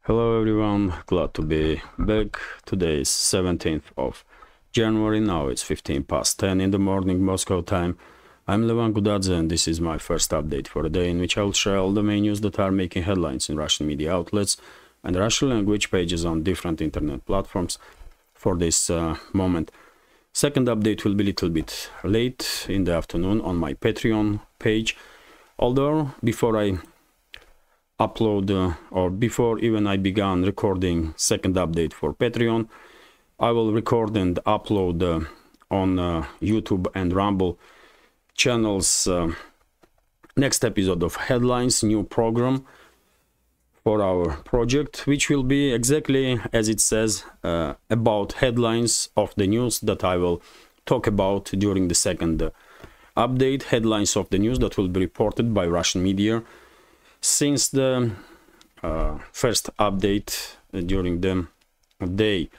Hello everyone, glad to be back. Today is 17th of January, now it's 15 past 10 in the morning Moscow time. I'm Levan Gudadze and this is my first update for the day in which I will share all the main news that are making headlines in Russian media outlets and Russian language pages on different internet platforms for this moment. Second update will be a little bit late in the afternoon on my Patreon page, although before I upload or before even I began recording second update for Patreon, I will record and upload on YouTube and Rumble channels next episode of Headlines, new program for our project, which will be exactly as it says about headlines of the news that I will talk about during the second update, headlines of the news that will be reported by Russian media since the first update during the day.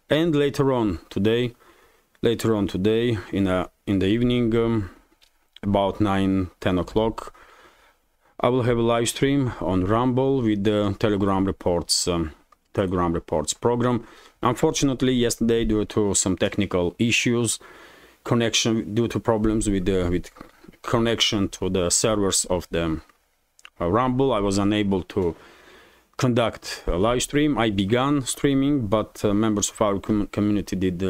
And later on today in the evening, about 9-10 o'clock, I will have a live stream on Rumble with the Telegram reports program. Unfortunately, yesterday, due to some technical issues, due to problems with connection to the servers of the Rumble, I was unable to conduct a live stream. I began streaming, but members of our community did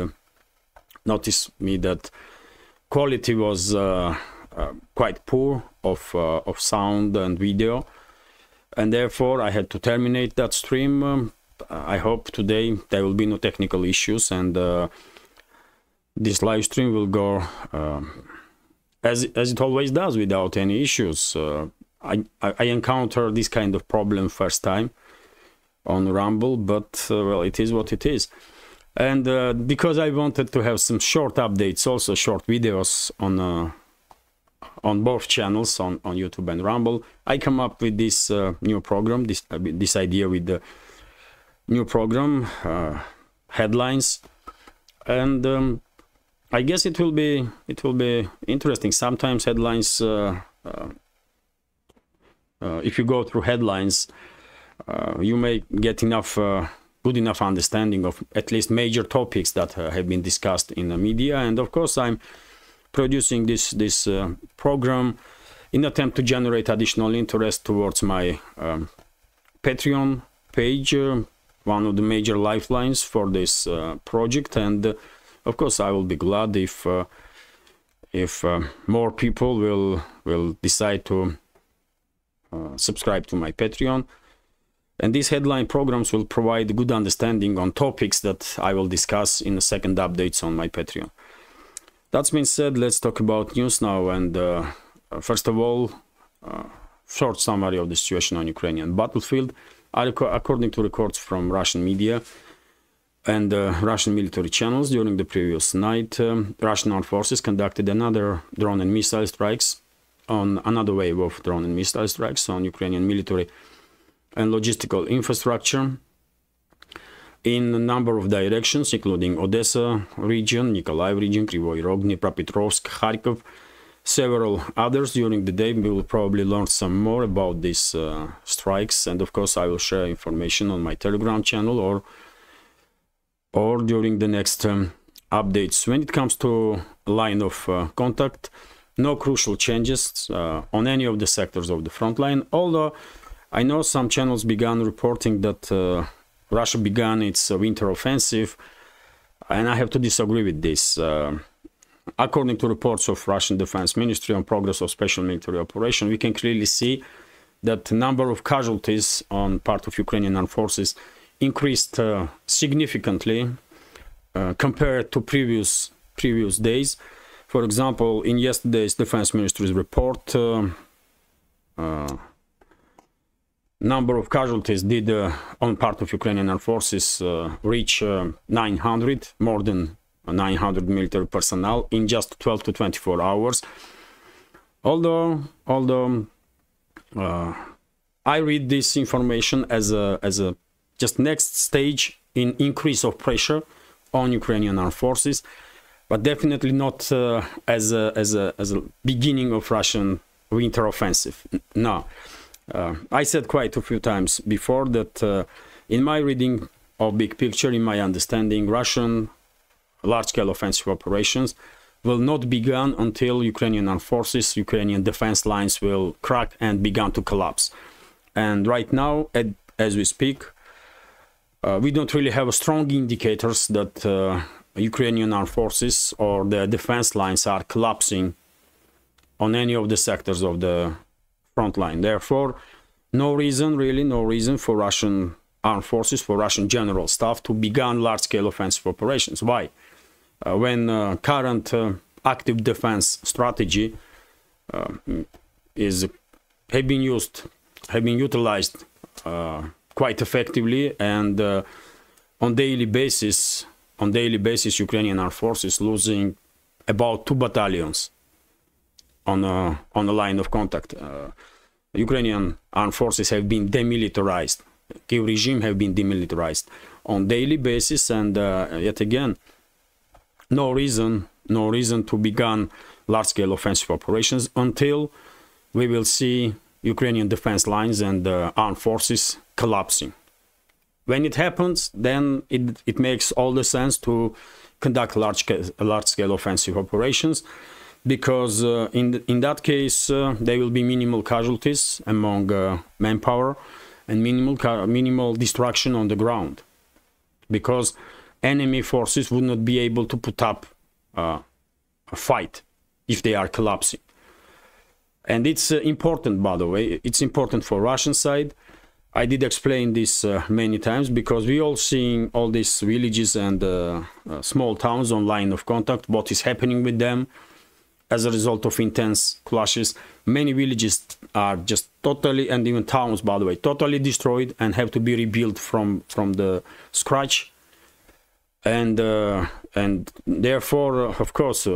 notice me that quality was quite poor of sound and video, and therefore I had to terminate that stream. I hope today there will be no technical issues and this live stream will go as it always does, without any issues. I encountered this kind of problem first time on Rumble, but well, it is what it is. And because I wanted to have some short updates, also short videos on both channels, on YouTube and Rumble, I come up with this new program, this idea with the new program, headlines, and I guess it will be interesting. Sometimes headlines. If you go through headlines, you may get good enough understanding of at least major topics that have been discussed in the media. And of course, I'm producing this program in attempt to generate additional interest towards my Patreon page, one of the major lifelines for this project. And of course, I will be glad if more people will decide to subscribe to my Patreon, and these headline programs will provide good understanding on topics that I will discuss in the second updates on my Patreon. That's been said, let's talk about news now. And first of all, short summary of the situation on Ukrainian battlefield. According to reports from Russian media and Russian military channels, during the previous night, Russian armed forces conducted another drone and missile strikes on another wave of drone and missile strikes on Ukrainian military and logistical infrastructure in a number of directions, including Odessa region, Nikolaev region, Kryvyi Rog, Dnipropetrovsk, Kharkov, several others. During the day we will probably learn some more about these strikes, and of course I will share information on my Telegram channel or during the next updates. When it comes to line of contact, no crucial changes on any of the sectors of the front line, although I know some channels began reporting that Russia began its winter offensive, and I have to disagree with this. According to reports of Russian Defense Ministry on progress of special military operation, we can clearly see that the number of casualties on part of Ukrainian armed forces increased significantly compared to previous days. For example, in yesterday's Defense Ministry's report, number of casualties did on part of Ukrainian armed forces reach 900, more than 900 military personnel in just 12 to 24 hours. Although I read this information as a just next stage in increase of pressure on Ukrainian armed forces, but definitely not as a beginning of Russian winter offensive. No, I said quite a few times before that In my reading of big picture, in my understanding, Russian large-scale offensive operations will not begin until Ukrainian armed forces, Ukrainian defense lines will crack and begin to collapse. And right now, as we speak, we don't really have strong indicators that Ukrainian armed forces or the defense lines are collapsing on any of the sectors of the front line. Therefore, no reason for Russian armed forces, for Russian general staff to begin large-scale offensive operations. Why? When current active defense strategy have been utilized quite effectively, and on daily basis, Ukrainian armed forces losing about 2 battalions on a line of contact. Ukrainian armed forces have been demilitarized. Kiev regime have been demilitarized on daily basis, and yet again, no reason to begin large-scale offensive operations until we will see Ukrainian defense lines and armed forces collapsing. When it happens, then it makes all the sense to conduct large-scale offensive operations, because in that case there will be minimal casualties among manpower and minimal destruction on the ground, because enemy forces would not be able to put up a fight if they are collapsing. And it's important, by the way, it's important for Russian side. I did explain this many times, because we all seeing all these villages and small towns on line of contact, what is happening with them as a result of intense clashes. Many villages are just totally, and even towns, by the way, totally destroyed and have to be rebuilt from the scratch. And therefore, of course,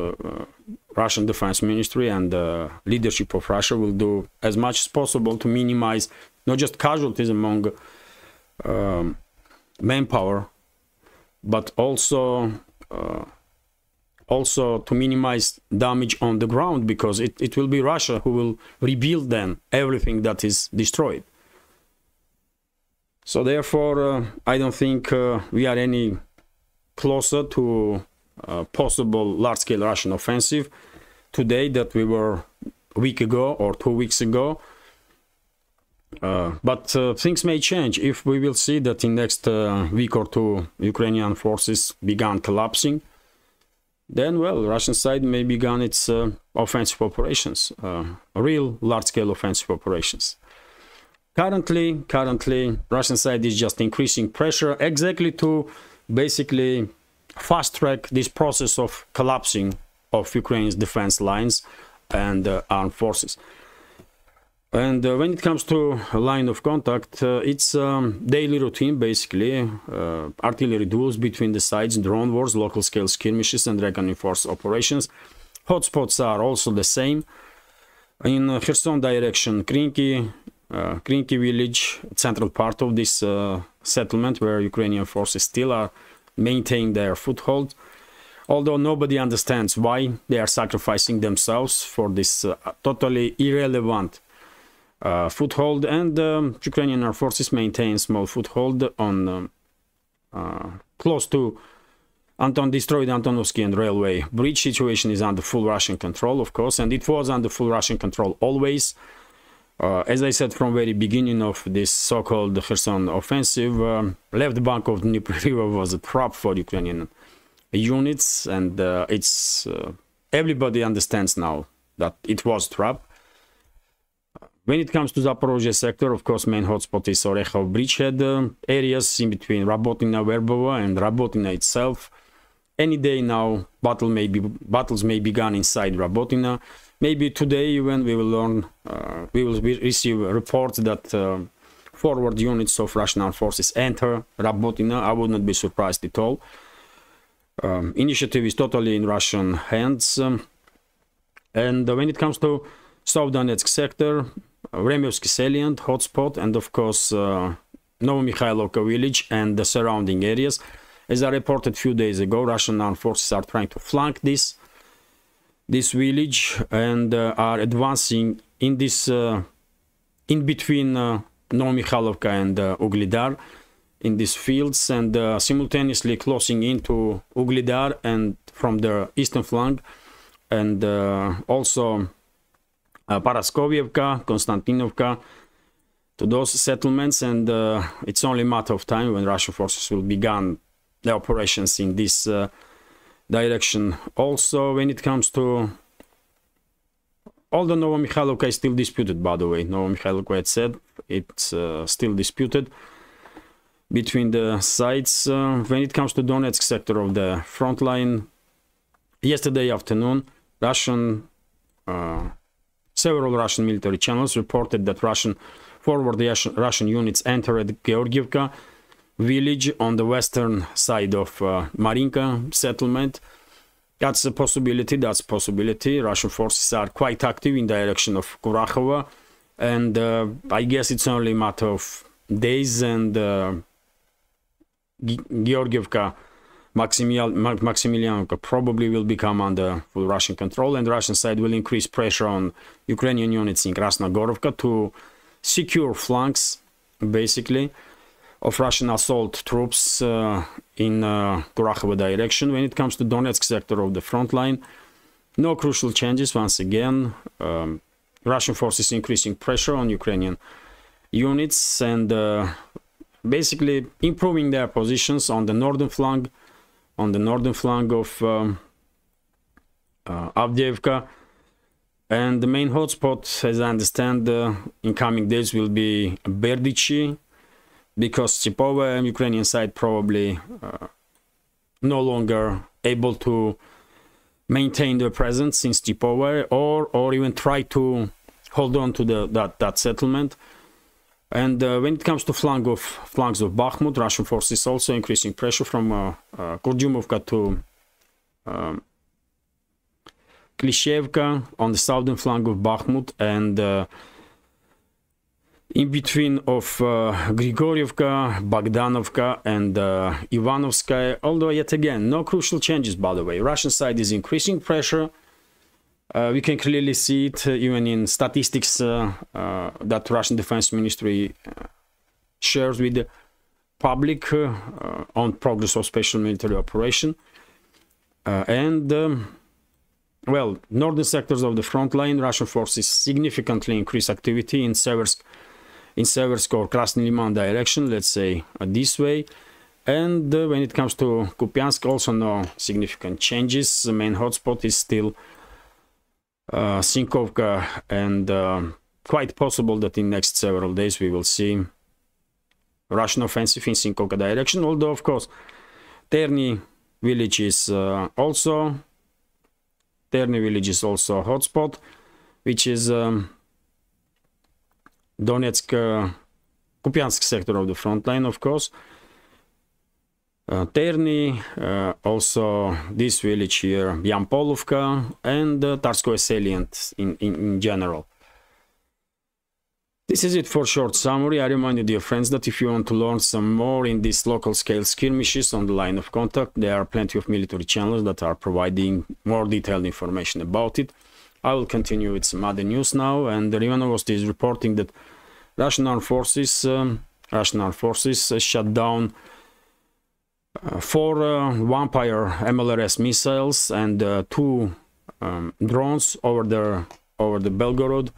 Russian Defense Ministry and the leadership of Russia will do as much as possible to minimize not just casualties among manpower, but also to minimize damage on the ground, because it will be Russia who will rebuild then everything that is destroyed. So therefore, I don't think we are any closer to possible large-scale Russian offensive today that we were a week ago or 2 weeks ago. But things may change if we will see that in next week or two Ukrainian forces began collapsing. Then, well, Russian side may begin its offensive operations, real large-scale offensive operations. Currently, Russian side is just increasing pressure exactly to basically fast-track this process of collapsing of Ukraine's defense lines and armed forces. And when it comes to a line of contact, it's daily routine, basically, artillery duels between the sides, drone wars, local-scale skirmishes, and reckoning force operations. Hotspots are also the same. In Kherson direction, Krinky village, central part of this settlement, where Ukrainian forces still are maintaining their foothold, although nobody understands why they are sacrificing themselves for this totally irrelevant foothold. And Ukrainian armed forces maintain small foothold on close to destroyed Antonovsky and railway bridge. Situation is under full Russian control, of course, and it was under full Russian control always. As I said from very beginning of this so-called Kherson offensive, left bank of the Dnieper River was a trap for Ukrainian units, and everybody understands now that it was a trap. When it comes to Zaporozhye sector, of course, main hotspot is Orekhov bridgehead areas in between Rabotina, Verbovo, and Rabotina itself. Any day now, battles may begin inside Rabotina. Maybe today even we will learn, we will receive reports that forward units of Russian armed forces enter Rabotina. I would not be surprised at all. Initiative is totally in Russian hands. And when it comes to South Donetsk sector, Remyevsky salient, hotspot, and of course Novomikhailivka village and the surrounding areas. As I reported a few days ago, Russian armed forces are trying to flank this village and are advancing in this in between Novomikhailivka and Uglidar in these fields, and simultaneously closing into Ugledar and from the eastern flank, and also Paraskovievka, Konstantinovka, to those settlements. And it's only a matter of time when Russian forces will begin the operations in this direction. Also, when it comes to, although Novomikhailivka is still disputed, by the way, Novomikhailivka, it said, it's still disputed between the sides. When it comes to Donetsk sector of the front line, yesterday afternoon, several Russian military channels reported that Russian units entered Georgievka village on the western side of Marinka settlement. That's a possibility. Russian forces are quite active in direction of Kurakhova, and I guess it's only a matter of days, and Georgievka, Maximilianovka probably will become under full Russian control, and the Russian side will increase pressure on Ukrainian units in Krasnogorovka to secure flanks, basically, of Russian assault troops in Kurakhova direction. When it comes to Donetsk sector of the front line, no crucial changes. Once again, Russian forces increasing pressure on Ukrainian units and basically improving their positions on the northern flank, of Avdiivka. And the main hotspot, as I understand, in coming days will be Berdichi, because Stepova and Ukrainian side probably no longer able to maintain their presence in Stepova, or even try to hold on to that settlement. And when it comes to flanks of Bakhmut, Russian forces also increasing pressure from Kurdyumovka to Klishevka on the southern flank of Bakhmut, and in between of Grigorievka, Bogdanovka, and Ivanovskaya. Although yet again, no crucial changes, by the way. Russian side is increasing pressure. We can clearly see it even in statistics that Russian Defense Ministry shares with the public on progress of special military operation. Well, northern sectors of the front line, Russian forces significantly increase activity in Seversk or Krasny Liman direction, let's say this way. And when it comes to Kupiansk, also no significant changes. The main hotspot is still Sinkovka, and quite possible that in next several days we will see Russian offensive in Sinkovka direction, although of course Terny village is also a hotspot, which is Donetsk, Kupiansk sector of the front line, of course. Terny, also this village here, Yampolovka, and Tarskoye salient in general. This is it for short summary. I remind you, dear friends, that if you want to learn some more in these local scale skirmishes on the line of contact, there are plenty of military channels that are providing more detailed information about it. I will continue with some other news now, and the Riva Novosti is reporting that Russian armed forces shut down 4 Vampire MLRS missiles and 2 drones over the Belgorod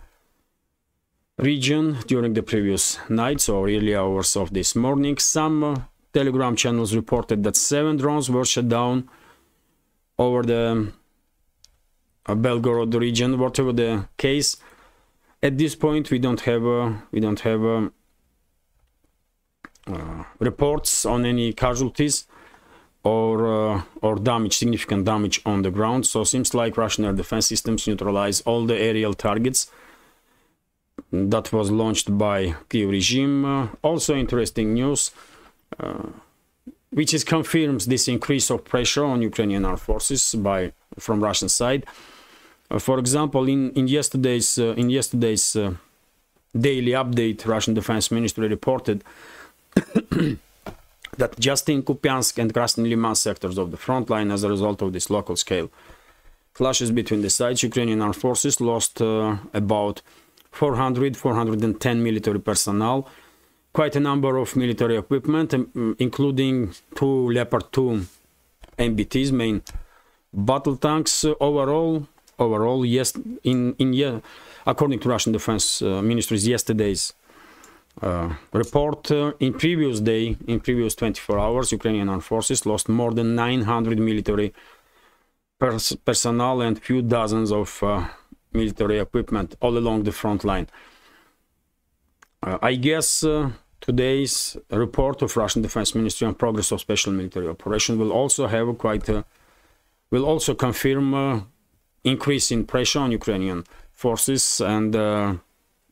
region during the previous night, so early hours of this morning. Some Telegram channels reported that 7 drones were shut down over the Belgorod region. Whatever the case, at this point we don't have reports on any casualties or significant damage on the ground. So seems like Russian air defense systems neutralize all the aerial targets that was launched by Kiev regime. Also interesting news, which confirms this increase of pressure on Ukrainian armed forces from Russian side. For example, in yesterday's daily update, Russian Defense Ministry reported that just in Kupiansk and Krasny Liman sectors of the front line, as a result of this local scale clashes between the sides, Ukrainian armed forces lost about 410 military personnel quite a number of military equipment, including 2 Leopard 2 MBTs, main battle tanks. Overall, yes, according to Russian Defense Ministry's yesterday's report, in previous 24 hours, Ukrainian armed forces lost more than 900 military personnel and few dozens of military equipment all along the front line. I guess today's report of Russian Defense Ministry on progress of special military operation will also have will also confirm increase in pressure on Ukrainian forces, and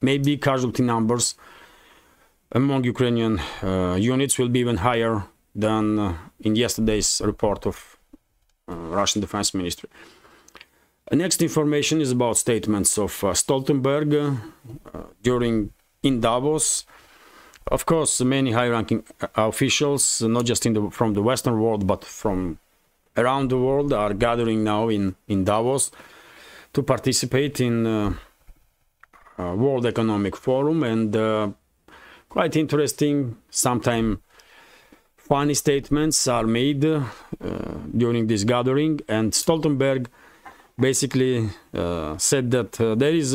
maybe casualty numbers among Ukrainian units will be even higher than in yesterday's report of Russian Defense Ministry. Next information is about statements of Stoltenberg in Davos. Of course, many high-ranking officials, not just from the Western world, but from around the world, are gathering now in Davos to participate in World Economic Forum, and quite interesting, sometimes funny statements are made during this gathering. And Stoltenberg basically said that there is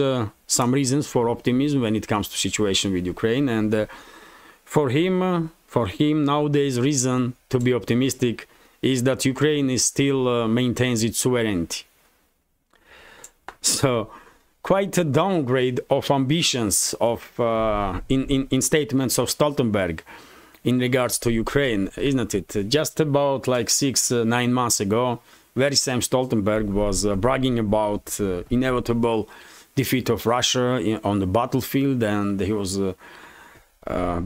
some reasons for optimism when it comes to situation with Ukraine, and for him nowadays reason to be optimistic is that Ukraine is still maintains its sovereignty. So quite a downgrade of ambitions of in statements of Stoltenberg in regards to Ukraine, isn't it? Just about like 6-9 months ago, very same Stoltenberg was bragging about inevitable defeat of Russia on the battlefield, and he was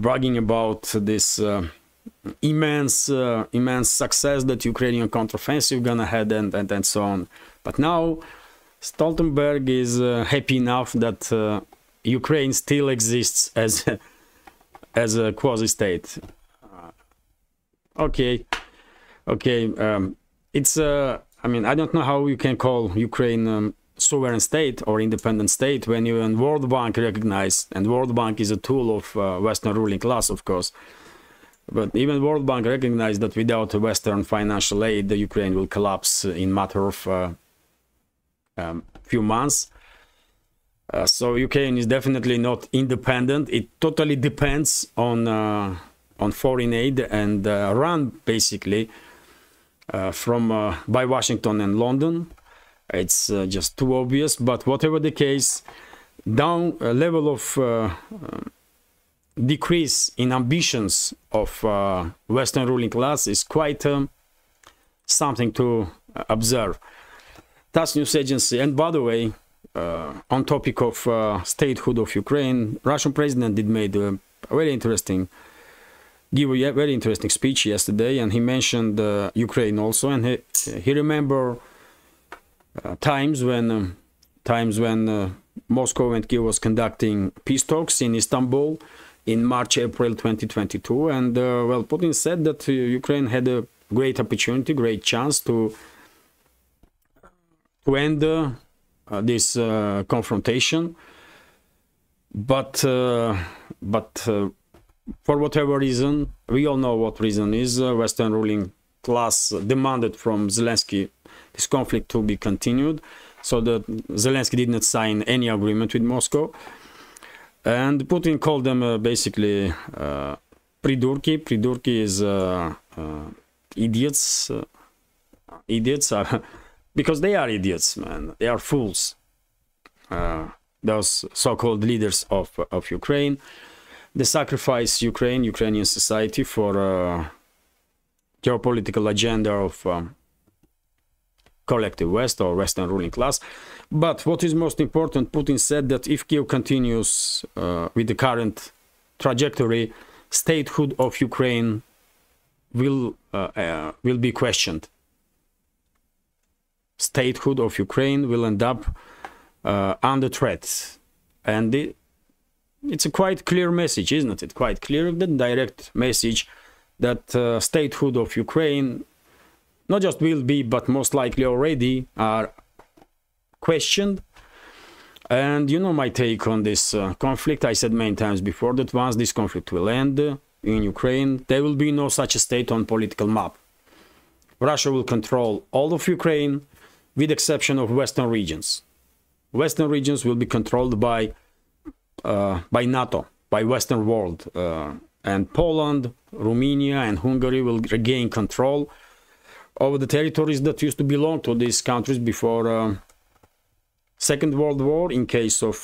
bragging about this immense success that Ukrainian counteroffensive gonna have, and so on. But now Stoltenberg is happy enough that Ukraine still exists as a quasi-state. Okay. It's I mean, I don't know how you can call Ukraine sovereign state or independent state when even World Bank recognized, and World Bank is a tool of Western ruling class, of course. But even World Bank recognized that without Western financial aid, the Ukraine will collapse in matter of few months. So Ukraine is definitely not independent. It totally depends on foreign aid and run basically by Washington and London. It's just too obvious. But whatever the case, level of decrease in ambitions of Western ruling class is quite something to observe. TASS news agency. And by the way, on topic of statehood of Ukraine, Russian president did made a very interesting speech yesterday, and he mentioned Ukraine also, and he remembered times when Moscow and Kiev was conducting peace talks in Istanbul in March-April 2022, and well, Putin said that Ukraine had a great opportunity, great chance to end this confrontation, but for whatever reason, we all know what reason is, Western ruling class demanded from Zelensky this conflict to be continued, so that Zelensky did not sign any agreement with Moscow, and Putin called them basically pridurki. Pridurki is idiots are because they are idiots, man. They are fools. Those so-called leaders of Ukraine. They sacrifice Ukrainian society for a geopolitical agenda of collective West or Western ruling class. But what is most important, Putin said that if Kiev continues with the current trajectory, statehood of Ukraine will be questioned. Statehood of Ukraine will end up under threat, and it's a quite clear message, isn't it? Quite clear, the direct message that statehood of Ukraine not just will be, but most likely already are questioned. And you know my take on this conflict. I said many times before that once this conflict will end in Ukraine, there will be no such a state on political map. Russia will control all of Ukraine with exception of western regions. Western regions will be controlled by NATO, by Western world. And Poland, Romania and Hungary will regain control over the territories that used to belong to these countries before Second World War, in case of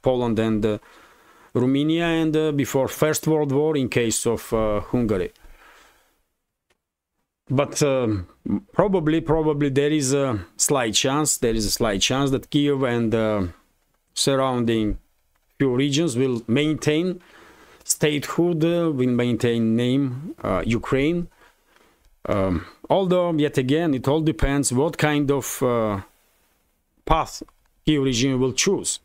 Poland and Romania, and before First World War, in case of Hungary. But probably there is a slight chance. There is a slight chance that Kiev and surrounding few regions will maintain statehood, will maintain name Ukraine. Although, yet again, it all depends what kind of path Kiev regime will choose.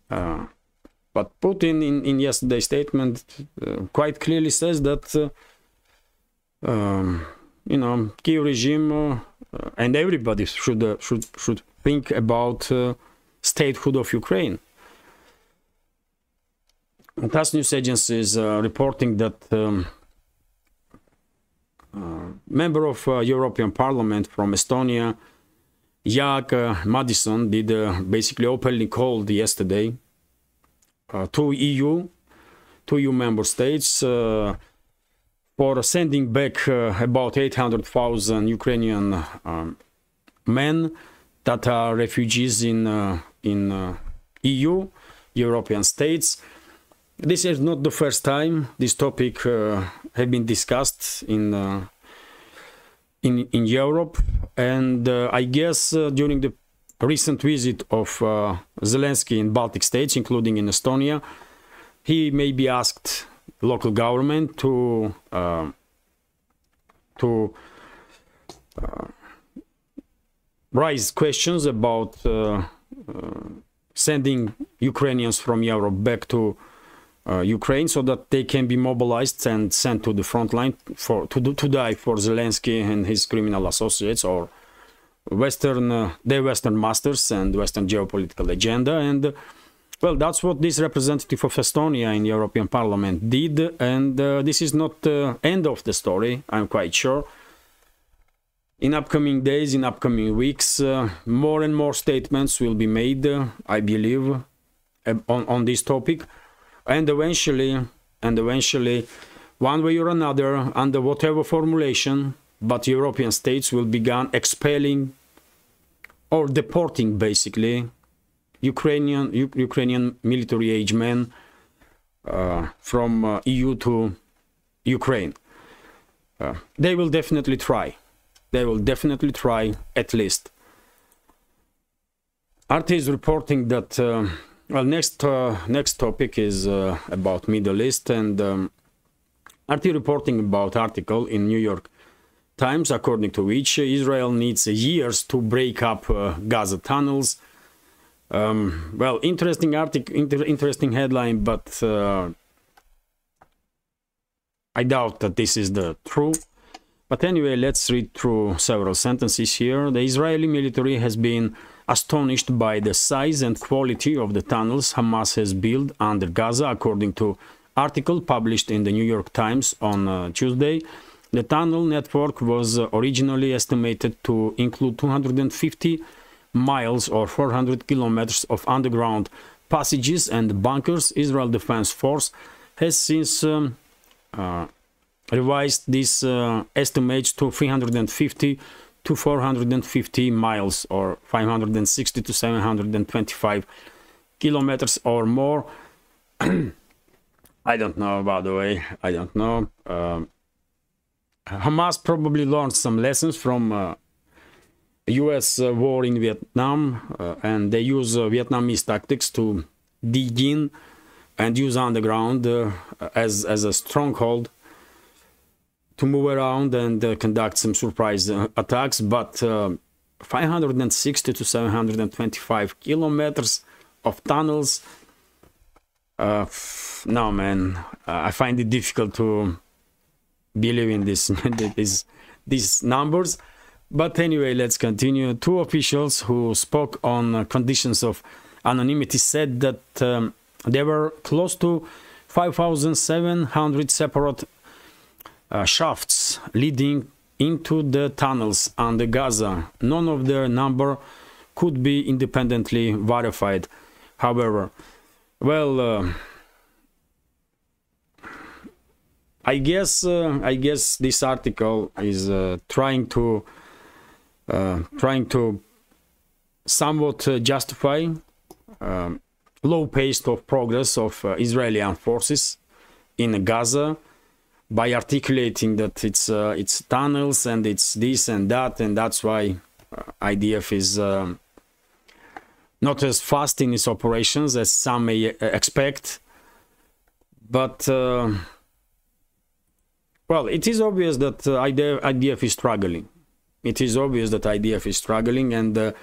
But Putin, in yesterday's statement, quite clearly says that you know, Kiev regime and everybody should think about statehood of Ukraine. TASS news agency is reporting that member of European Parliament from Estonia, Jaak Madison, did basically openly called yesterday to EU member states for sending back about 800,000 Ukrainian men that are refugees in EU, European states. This is not the first time this topic has been discussed in Europe, and I guess during the recent visit of Zelensky in Baltic states, including in Estonia, he maybe asked local government to raise questions about sending Ukrainians from Europe back to Ukraine, so that they can be mobilized and sent to the front line to die for Zelensky and his criminal associates, or their Western masters and Western geopolitical agenda. And well, that's what this representative of Estonia in the European Parliament did, and this is not the end of the story, I'm quite sure. In upcoming days, in upcoming weeks, more and more statements will be made, I believe, on this topic. And eventually, one way or another, under whatever formulation, but European states will begin expelling or deporting, basically, Ukrainian military-age men from EU to Ukraine. They will definitely try. They will definitely try, at least. RT is reporting that well, next topic is about Middle East, and RT reporting about article in New York Times, according to which Israel needs years to break up Gaza tunnels. Well, interesting article, interesting headline, but I doubt that this is the truth. But anyway, let's read through several sentences here. The Israeli military has been astonished by the size and quality of the tunnels Hamas has built under Gaza, according to article published in the New York Times on Tuesday. The tunnel network was originally estimated to include 250 miles or 400 kilometers of underground passages and bunkers. Israel Defense Force has since revised these estimates to 350 to 450 miles or 560 to 725 kilometers or more. I don't know, by the way, I don't know. Hamas probably learned some lessons from US war in Vietnam, and they use Vietnamese tactics to dig in and use underground as a stronghold to move around and conduct some surprise attacks. But 560 to 725 kilometers of tunnels, no man, I find it difficult to believe in these numbers. But anyway, let's continue. Two officials who spoke on conditions of anonymity said that there were close to 5,700 separate shafts leading into the tunnels under Gaza. None of their number could be independently verified. However, well, I guess this article is trying to somewhat justify low pace of progress of Israeli armed forces in Gaza by articulating that it's tunnels and it's this and that, and that's why IDF is not as fast in its operations as some may expect. But well, it is obvious that IDF is struggling. It is obvious that IDF is struggling, and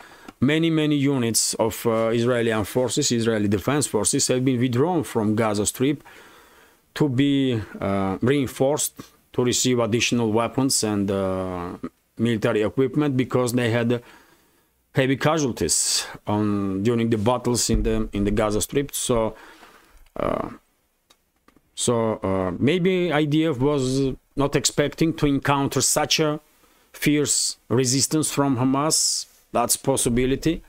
many units of Israeli armed forces, Israeli defense forces, have been withdrawn from Gaza Strip to be reinforced, to receive additional weapons and military equipment, because they had heavy casualties during the battles in the Gaza Strip. So maybe IDF was not expecting to encounter such a fierce resistance from Hamas. That's a possibility.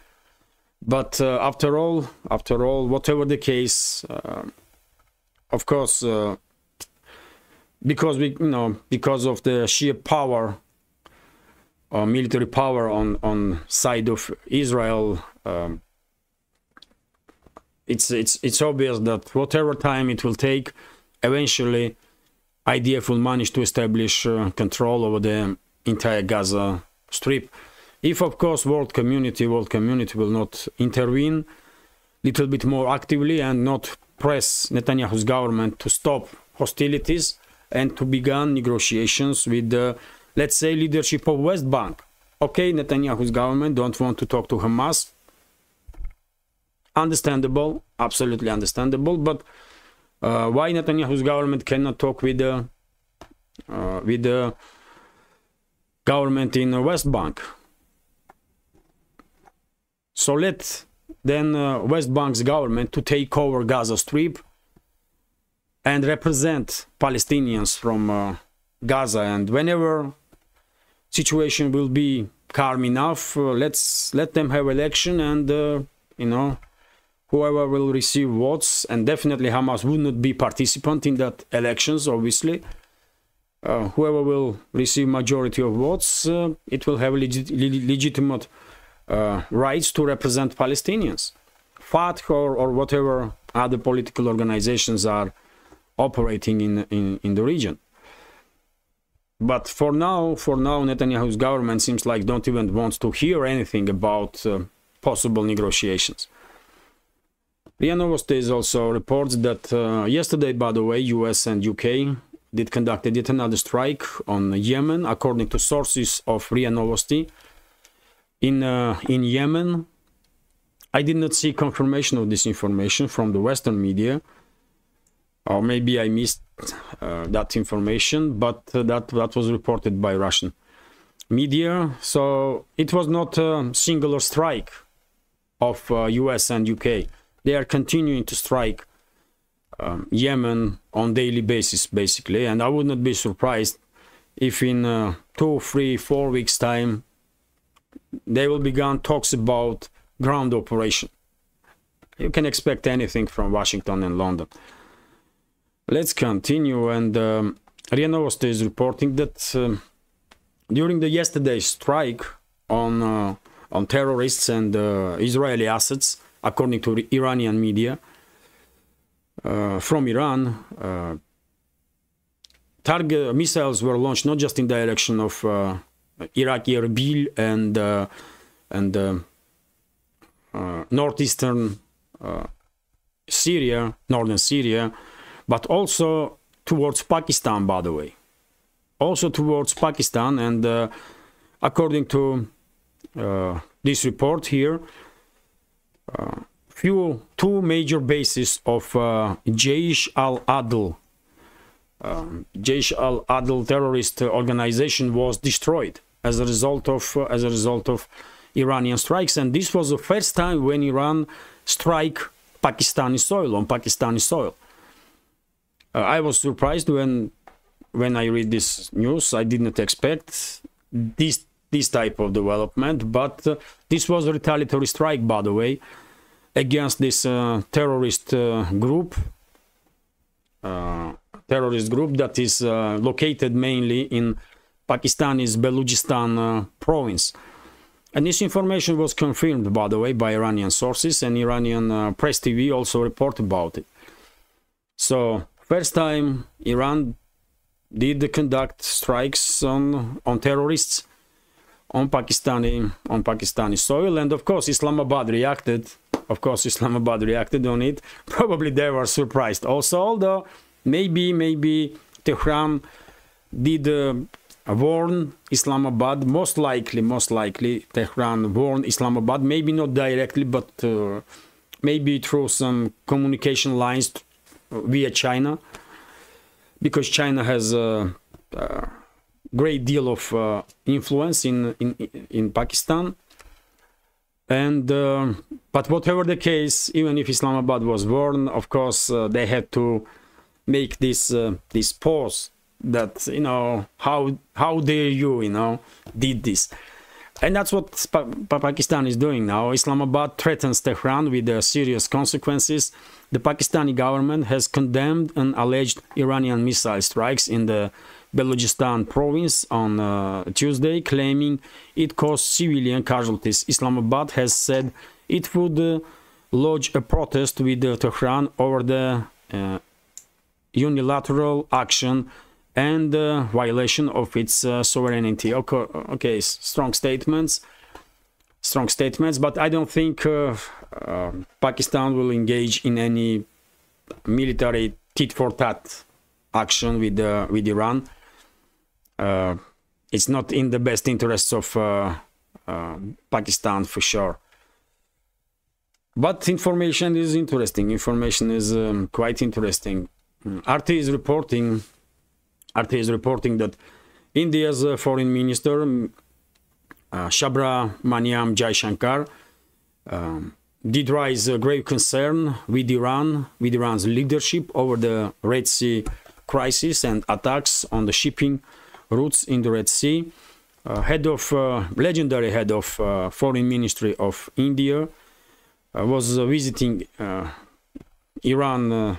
But after all, whatever the case, of course, because of the sheer power, military power on side of Israel, it's obvious that whatever time it will take, eventually IDF will manage to establish control over the entire Gaza Strip. If, of course, world community will not intervene a little bit more actively and not press Netanyahu's government to stop hostilities and to begin negotiations with the, let's say, leadership of West Bank. Okay, Netanyahu's government don't want to talk to Hamas. Understandable, absolutely understandable. But why Netanyahu's government cannot talk with the government in West Bank? So let then West Bank's government to take over Gaza Strip and represent Palestinians from Gaza. And whenever situation will be calm enough, let them have election, and whoever will receive votes, and definitely Hamas would not be participant in that elections, obviously. Whoever will receive majority of votes, it will have legitimate rights to represent Palestinians. Fatah or whatever other political organizations are operating in the region. But for now, Netanyahu's government seems like don't even want to hear anything about possible negotiations. RIA Novosti also reports that yesterday, by the way, US and UK did conduct yet another strike on Yemen, according to sources of RIA Novosti. In Yemen, I did not see confirmation of this information from the Western media, or maybe I missed that information, but that was reported by Russian media. So it was not a singular strike of US and UK. They are continuing to strike Yemen on daily basis, basically, and I would not be surprised if in 2, 3, 4 weeks time they will begin talks about ground operation. You can expect anything from Washington and London. Let's continue, and RIA Novosti is reporting that during the yesterday's strike on terrorists and Israeli assets, according to Iranian media from Iran, target missiles were launched not just in the direction of Iraqi Erbil and northeastern Syria, northern Syria, but also towards Pakistan, by the way. Also towards Pakistan, and according to this report here, two major bases of Jaish al-Adl terrorist organization was destroyed as a result of Iranian strikes, and this was the first time when Iran strike Pakistani soil, on Pakistani soil. I was surprised when I read this news. I did not expect this type of development, but this was a retaliatory strike, by the way, against this terrorist group that is located mainly in Pakistani's Balochistan province. And this information was confirmed, by the way, by Iranian sources, and Iranian press TV also reported about it. So, first time Iran did conduct strikes on terrorists on Pakistani soil, and of course Islamabad reacted. Of course, Islamabad reacted on it. Probably they were surprised also, although maybe Tehran did warn Islamabad. Most likely Tehran warned Islamabad, maybe not directly, but maybe through some communication lines via China, because China has a great deal of influence in Pakistan. And but whatever the case, even if Islamabad was warned, of course they had to make this pause, that, you know, how dare you, did this. And that's what Pakistan is doing now. Islamabad threatens Tehran with serious consequences. The Pakistani government has condemned an alleged Iranian missile strikes in the Balochistan province on Tuesday, claiming it caused civilian casualties. Islamabad has said it would lodge a protest with Tehran over the unilateral action and violation of its sovereignty. Okay, strong statements, but I don't think Pakistan will engage in any military tit-for-tat action with Iran. It's not in the best interests of Pakistan, for sure. But information is interesting. Information is quite interesting. RT is reporting that India's foreign minister Subramaniam Jaishankar did raise a grave concern with Iran's leadership over the Red Sea crisis and attacks on the shipping routes in the Red Sea. Legendary head of foreign ministry of India was visiting Iran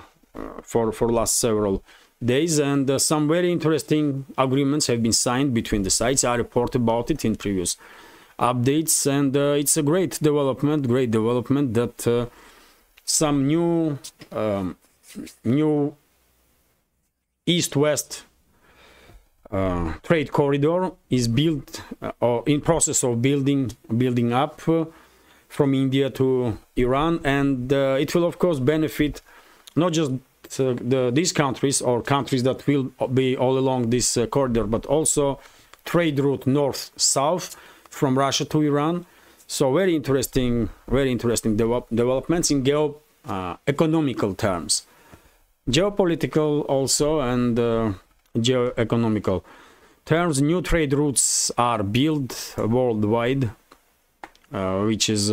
for last several days, and some very interesting agreements have been signed between the sides. I reported about it in previous updates, and it's a great development that some new east-west trade corridor is built or in process of building up from India to Iran, and it will of course benefit not just these countries or countries that will be all along this corridor, but also trade route north-south from Russia to Iran. So very interesting developments in economical terms, geopolitical also, and geoeconomical terms. New trade routes are built worldwide, which is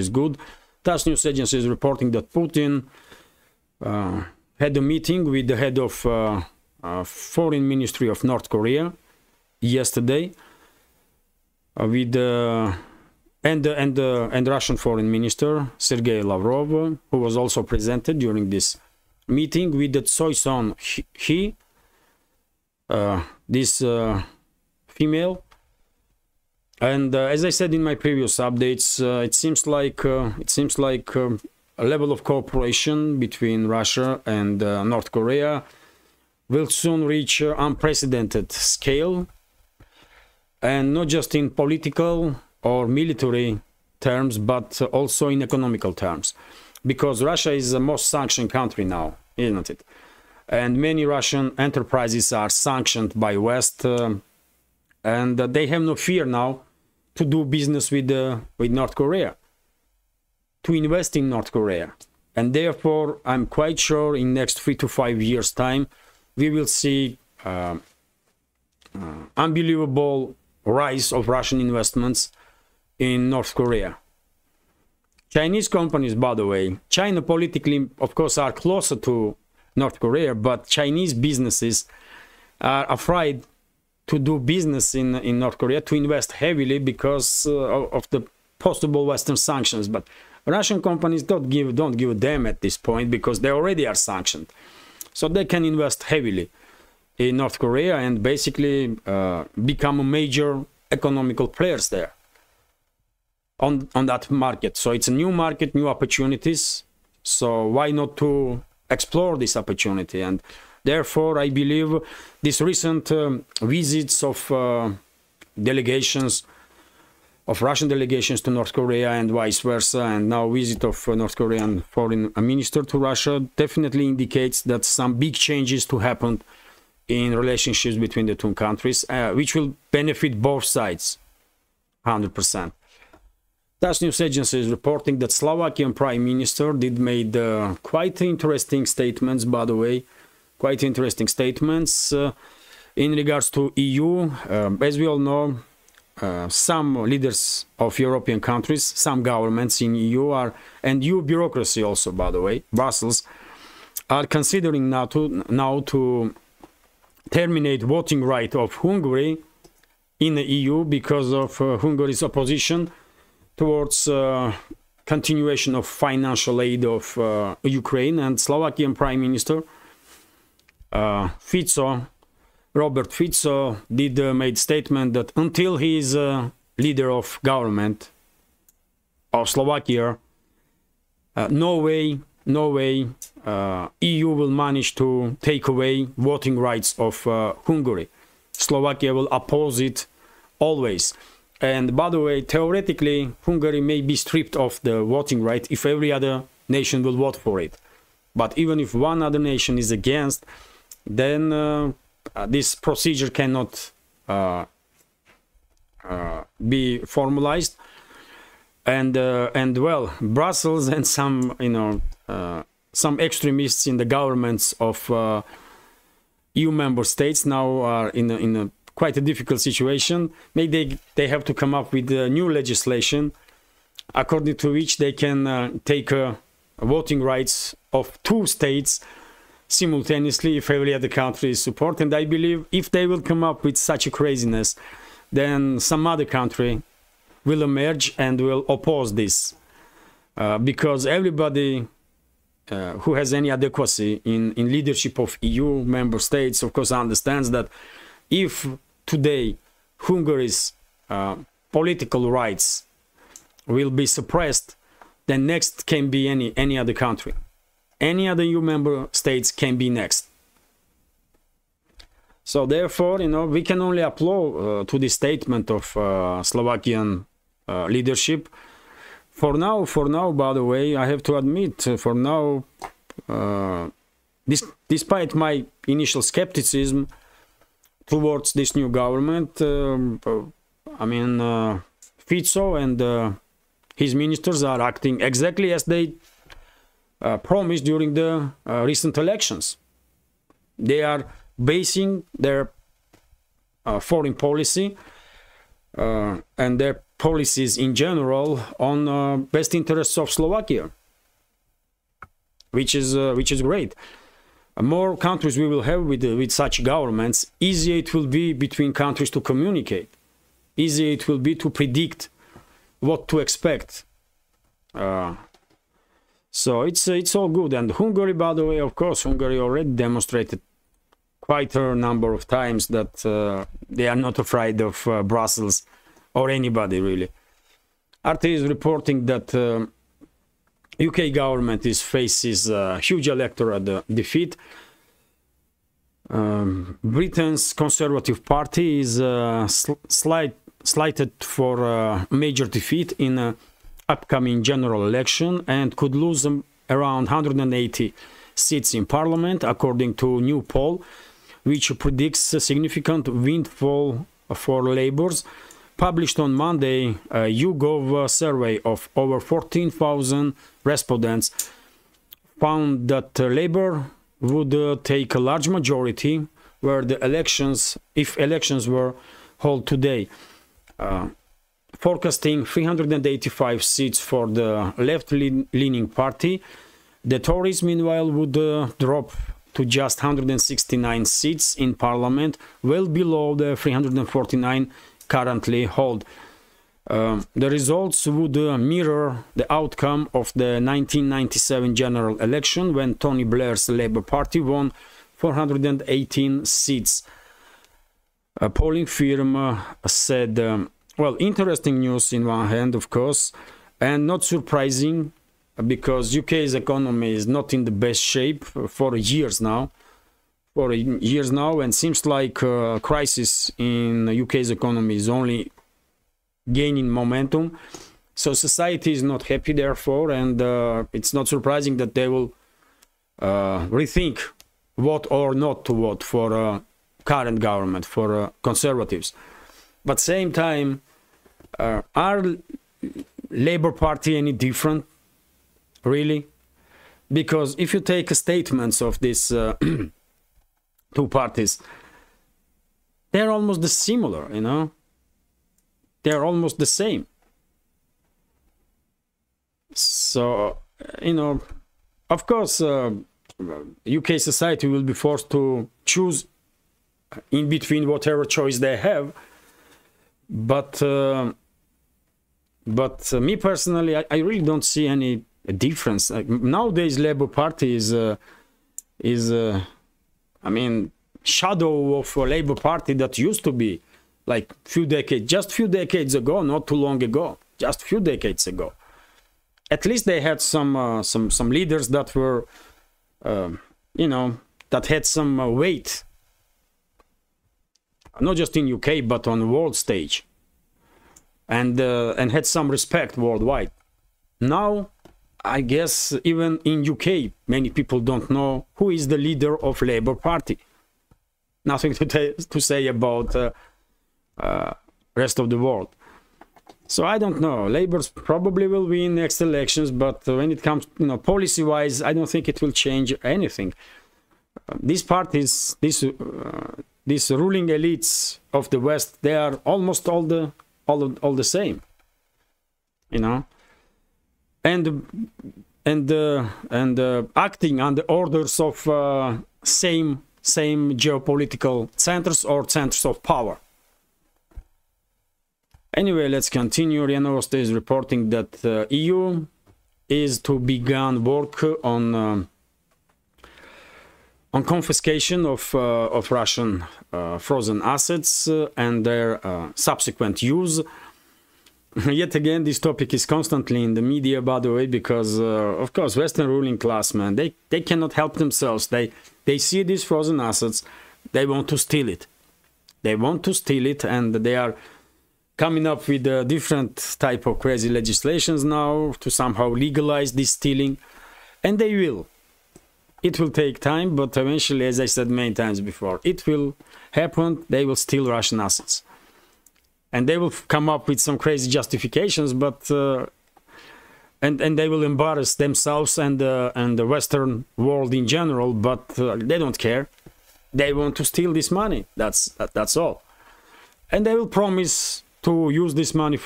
good. TASS news agency is reporting that Putin had a meeting with the head of foreign ministry of North Korea yesterday, with and Russian foreign minister Sergei Lavrov, who was also presented during this meeting, with the Tsoison He, this female. And as I said in my previous updates, it seems like a level of cooperation between Russia and North Korea will soon reach unprecedented scale, and not just in political or military terms, but also in economical terms, because Russia is the most sanctioned country now, isn't it? And many Russian enterprises are sanctioned by West, and they have no fear now to do business with North Korea, to invest in North Korea. And therefore, I'm quite sure in next 3 to 5 years' time, we will see unbelievable rise of Russian investments in North Korea. Chinese companies, by the way, China politically, of course, are closer to North Korea, but Chinese businesses are afraid to do business in North Korea, to invest heavily because of the possible Western sanctions. But Russian companies don't give a damn at this point because they already are sanctioned. So they can invest heavily in North Korea and basically become a major economical players there on that market. So it's a new market, new opportunities. So why not to explore this opportunity? And therefore, I believe these recent visits of delegations, of Russian delegations to North Korea and vice versa, and now visit of North Korean foreign minister to Russia definitely indicates that some big changes to happen in relationships between the two countries, which will benefit both sides, 100%. TASS News Agency is reporting that Slovakian Prime Minister did made quite interesting statements, by the way, quite interesting statements in regards to EU. As we all know, some leaders of European countries, some governments in EU are, and EU bureaucracy also, by the way, Brussels, are considering now to terminate voting right of Hungary in the EU because of Hungary's opposition towards continuation of financial aid of Ukraine. And Slovakian Prime Minister Robert Fico did made statement that until he is leader of government of Slovakia, no way EU will manage to take away voting rights of Hungary. Slovakia will oppose it always. And by the way, theoretically, Hungary may be stripped of the voting right if every other nation will vote for it. But even if one other nation is against, then this procedure cannot be formalized. And well, Brussels and some some extremists in the governments of EU member states now are in a quite a difficult situation. Maybe they have to come up with new legislation according to which they can take voting rights of two states simultaneously if every other country is support. And I believe if they will come up with such a craziness, then some other country will emerge and will oppose this, because everybody who has any adequacy in leadership of EU member states, of course, understands that if today Hungary's political rights will be suppressed, then next can be any other country. Any other EU member states can be next. So therefore, we can only applaud to the statement of Slovakian leadership. For now, by the way, I have to admit, for now, despite my initial skepticism towards this new government, I mean, Fico and his ministers are acting exactly as they promised during the recent elections. They are basing their foreign policy and their policies in general on best interests of Slovakia, which is great. More countries we will have with such governments, easier it will be between countries to communicate, easier it will be to predict what to expect. So it's all good. And Hungary, by the way, of course, Hungary already demonstrated quite a number of times that they are not afraid of Brussels or anybody, really. RT is reporting that UK government faces huge electoral defeat. Britain's Conservative Party is slighted for a major defeat in an upcoming general election and could lose around 180 seats in Parliament, according to a new poll, which predicts a significant windfall for Labour's. Published on Monday, a YouGov survey of over 14,000 respondents found that Labour would take a large majority where the elections, if elections were held today. forecasting 385 seats for the left-leaning party. The Tories, meanwhile, would drop to just 169 seats in parliament, well below the 349 currently hold. The results would mirror the outcome of the 1997 general election, when Tony Blair's Labour Party won 418 seats. A polling firm said, well, interesting news in one hand, of course, and not surprising, because UK's economy is not in the best shape for years now. And seems like crisis in UK's economy is only gaining momentum. So society is not happy, therefore, and it's not surprising that they will rethink what or not to vote for current government, for Conservatives. But same time, are Labour Party any different, really? Because if you take statements of these two parties, they're almost similar, you know? They're almost the same. So, you know, of course, UK society will be forced to choose in between whatever choice they have. But me personally, I really don't see any difference. Nowadays, Labour Party is I mean, shadow of a Labour Party that used to be like just few decades ago, not too long ago, just few decades ago. At least they had some leaders that were, you know, that had some weight, not just in UK but on the world stage, and had some respect worldwide. Now, I guess even in UK, many people don't know who is the leader of Labour Party. Nothing to say about rest of the world. So I don't know. Labour probably will win next elections, but when it comes, you know, policy-wise, I don't think it will change anything. These parties, these ruling elites of the West, they are almost all the same, you know, and acting on the orders of same geopolitical centers or centers of power. Anyway, let's continue. RIA Novosti is reporting that EU is to begin work on confiscation of Russian frozen assets and their subsequent use. Yet again, this topic is constantly in the media, by the way, because of course, Western ruling class, man, they cannot help themselves. They see these frozen assets, they want to steal it. They want to steal it, and they are coming up with different type of crazy legislations now to somehow legalize this stealing, and they will. It will take time, but eventually, as I said many times before, it will happen. They will steal Russian assets, and they will come up with some crazy justifications, but and they will embarrass themselves and the Western world in general. But they don't care. They want to steal this money. That's all, and they will promise to use this money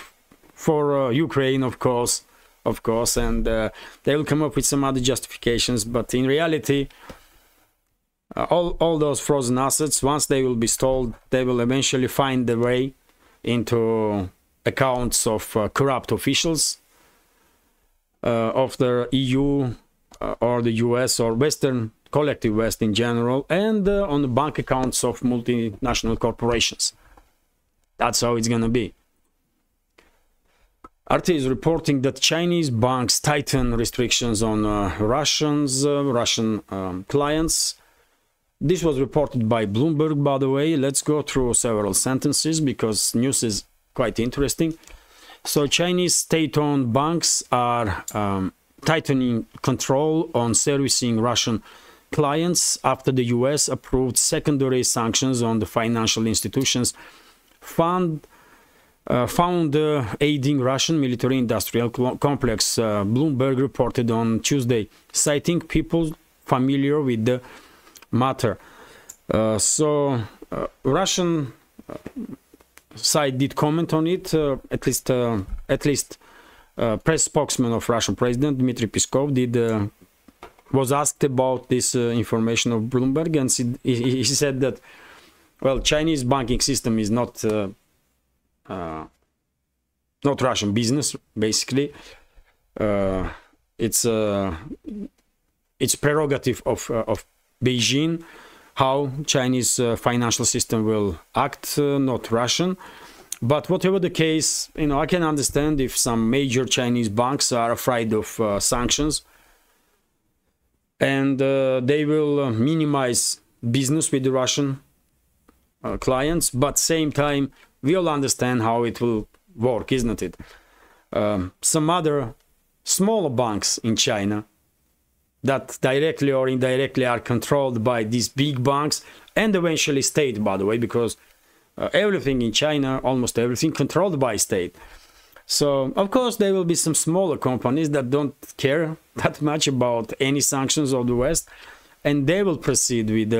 for Ukraine, of course, and they will come up with some other justifications. But in reality, all those frozen assets, once they will be stolen, they will eventually find their way into accounts of corrupt officials of the EU or the US or Western, collective West in general, and on the bank accounts of multinational corporations. That's how it's gonna be. RT is reporting that Chinese banks tighten restrictions on Russian clients. This was reported by Bloomberg, by the way. Let's go through several sentences because news is quite interesting. So Chinese state-owned banks are tightening control on servicing Russian clients after the US approved secondary sanctions on the financial institutions found aiding Russian military-industrial complex, Bloomberg reported on Tuesday, citing people familiar with the matter. Russian side did comment on it. At least press spokesman of Russian president Dmitry Peskov was asked about this information of Bloomberg, and he said that, well, Chinese banking system is not Russian business. Basically, it's prerogative of Beijing how Chinese financial system will act, not Russian. But whatever the case, I can understand if some major Chinese banks are afraid of sanctions, and they will minimize business with the Russian clients. But same time, we all understand how it will work, isn't it? Some other smaller banks in China that directly or indirectly are controlled by these big banks, and eventually state, by the way, because everything in China, almost everything, controlled by state. So, of course, there will be some smaller companies that don't care that much about any sanctions of the West, and they will proceed with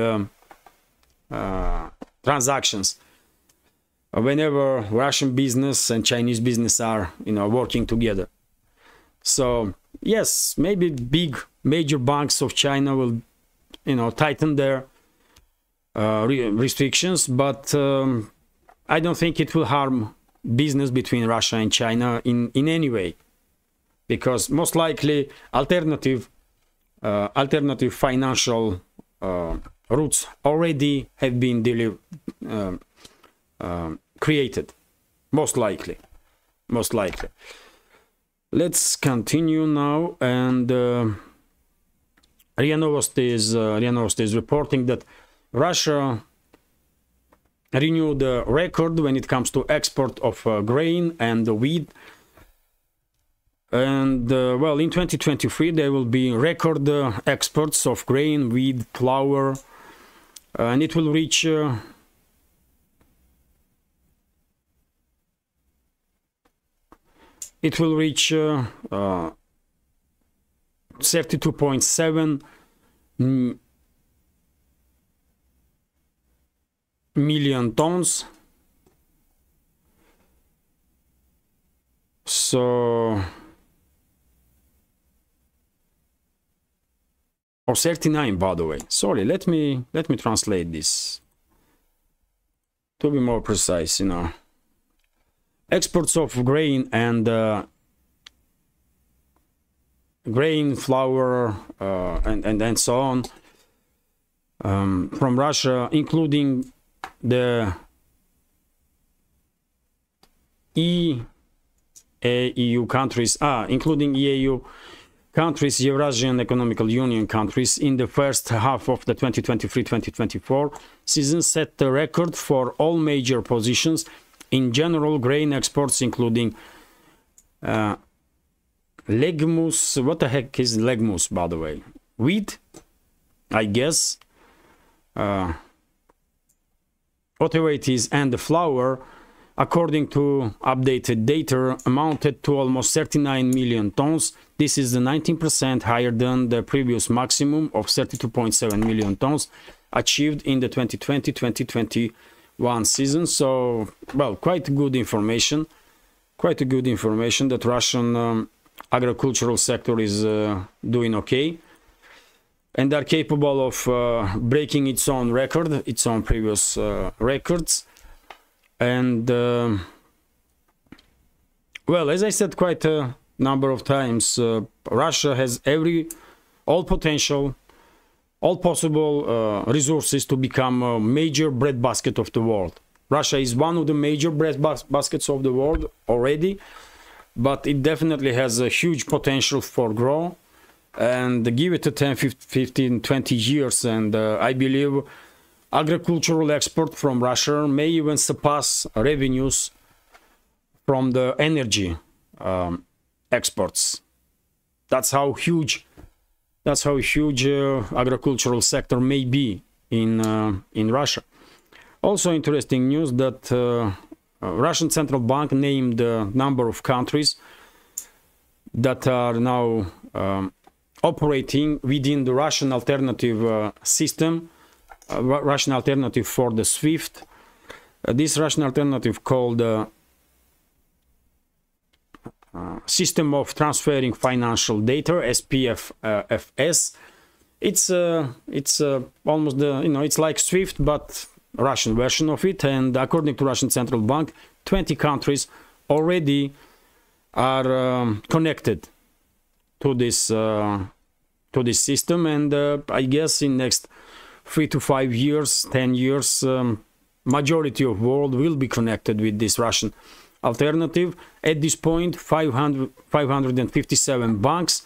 transactions whenever Russian business and Chinese business are, working together. So, yes, maybe big major banks of China will, tighten their restrictions, but I don't think it will harm business between Russia and China in any way, because most likely alternative financial routes already have been created, most likely. Let's continue now, and RIA Novosti is reporting that Russia renewed the record when it comes to export of grain and wheat. And well, in 2023 there will be record exports of grain, wheat, flour, and it will reach 32.7 million tons. So, or 39, by the way. Sorry, let me translate this to be more precise. Exports of grain and grain, flour, and so on from Russia, including the EU countries, including EU countries, Eurasian Economical Union countries, in the first half of the 2023-2024 season, set the record for all major positions in general grain exports, including legumes. What the heck is legumes, by the way? Wheat, I guess. Whatever it is, and the flour, according to updated data, amounted to almost 39 million tons. This is 19% higher than the previous maximum of 32.7 million tons achieved in the 2020-2021 season. So, well, quite good information that Russian agricultural sector is doing okay, and are capable of breaking its own record, its own previous records. And well, as I said quite a number of times, Russia has all potential, all possible resources to become a major breadbasket of the world. Russia is one of the major breadbaskets of the world already, but it definitely has a huge potential for growth. And give it a 10, 15, 20 years, and I believe agricultural export from Russia may even surpass revenues from the energy exports. That's how huge agricultural sector may be in Russia. Also interesting news that Russian Central Bank named a number of countries that are now operating within the Russian alternative system, Russian alternative for the SWIFT, This Russian alternative called System of Transferring Financial Data, SPFS. It's almost it's like SWIFT, but Russian version of it. And according to Russian Central Bank, 20 countries already are connected to this system, and I guess in next 3 to 5 years, 10 years, majority of world will be connected with this Russian alternative. At this point, 557 banks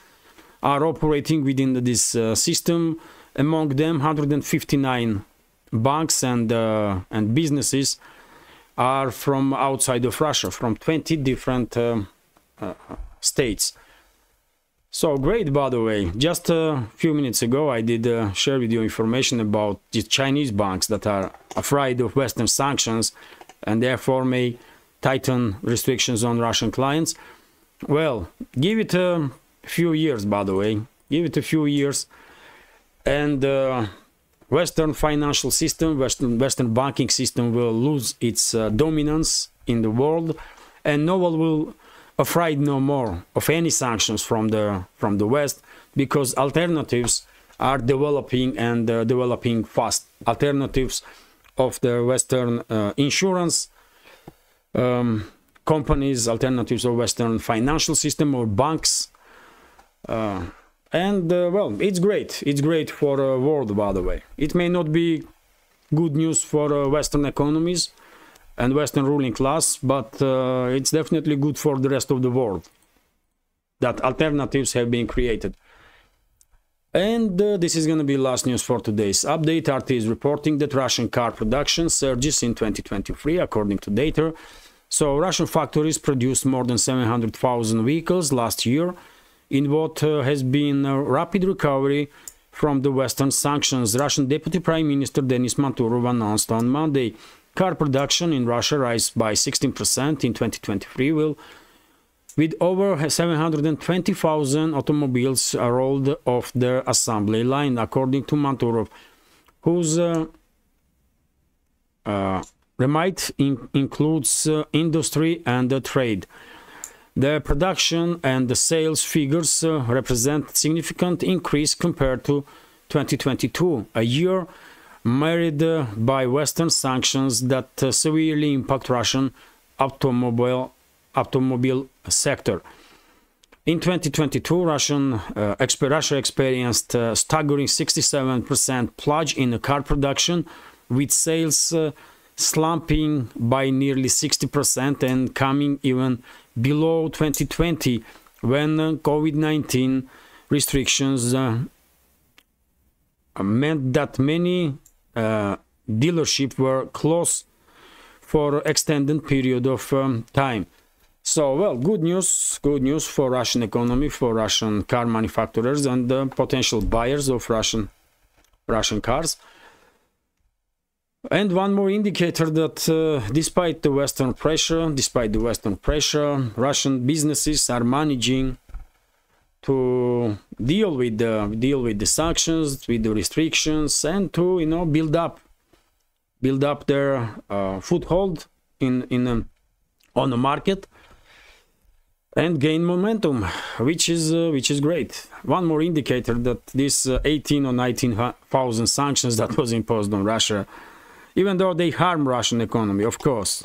are operating within this system. Among them, 159 banks and businesses are from outside of Russia, from 20 different states. So great, by the way. Just a few minutes ago, I did share with you information about the Chinese banks that are afraid of Western sanctions and therefore may tighten restrictions on Russian clients. Well, give it a few years, by the way. Give it a few years, and Western financial system, Western banking system will lose its dominance in the world, and no one will afraid no more of any sanctions from the West, because alternatives are developing, and developing fast. Alternatives of the Western insurance companies, alternatives of Western financial system or banks, and well, it's great. It's great for the world, by the way. It may not be good news for Western economies and Western ruling class, but it's definitely good for the rest of the world that alternatives have been created. And this is going to be last news for today's update. RT is reporting that Russian car production surges in 2023, according to data. So Russian factories produced more than 700,000 vehicles last year in what has been a rapid recovery from the Western sanctions. Russian Deputy Prime Minister Denis Manturov announced on Monday car production in Russia rise by 16% in 2023, with over 720,000 automobiles rolled off the assembly line, according to Manturov, whose remit includes industry and trade. The production and the sales figures represent significant increase compared to 2022, a year marred by Western sanctions that severely impact Russian automobile sector. In 2022, Russia experienced a staggering 67% plunge in car production, with sales slumping by nearly 60% and coming even below 2020, when COVID-19 restrictions meant that many dealerships were closed for extended period of time. So, well, good news for Russian economy, for Russian car manufacturers and potential buyers of Russian cars. And one more indicator that despite the Western pressure, Russian businesses are managing to deal with the sanctions, with the restrictions, and to build up their foothold on the market and gain momentum, which is great. One more indicator that this 18 or 19,000 sanctions that was imposed on Russia, even though they harm Russian economy, of course,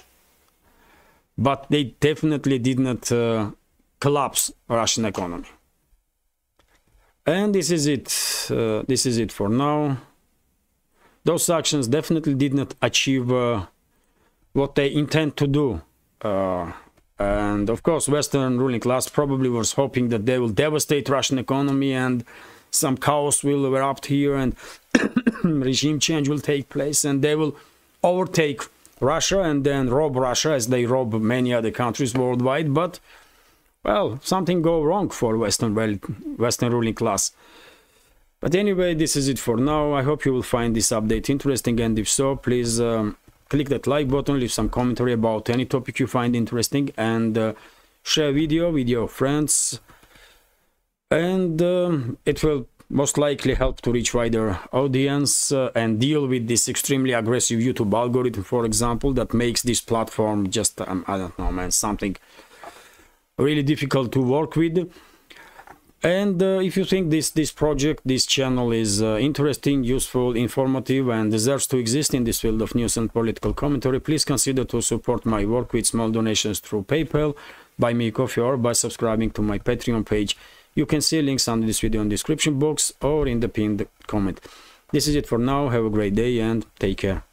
but they definitely did not collapse Russian economy. And this is it. This is it for now. Those sanctions definitely did not achieve what they intend to do. And of course, Western ruling class probably was hoping that they will devastate Russian economy and some chaos will erupt here and regime change will take place and they will overtake Russia and then rob Russia as they rob many other countries worldwide. But, well, something go wrong for Western ruling class. But anyway, this is it for now. I hope you will find this update interesting, and if so, please click that like button, leave some commentary about any topic you find interesting, and share video with your friends. And it will most likely help to reach wider audience and deal with this extremely aggressive YouTube algorithm, for example, that makes this platform just I don't know, man, something really difficult to work with. And if you think this project, this channel is interesting, useful, informative, and deserves to exist in this field of news and political commentary, please consider to support my work with small donations through PayPal, Buy Me a Coffee, or by subscribing to my Patreon page. You can see links under this video in the description box or in the pinned comment. This is it for now. Have a great day and take care.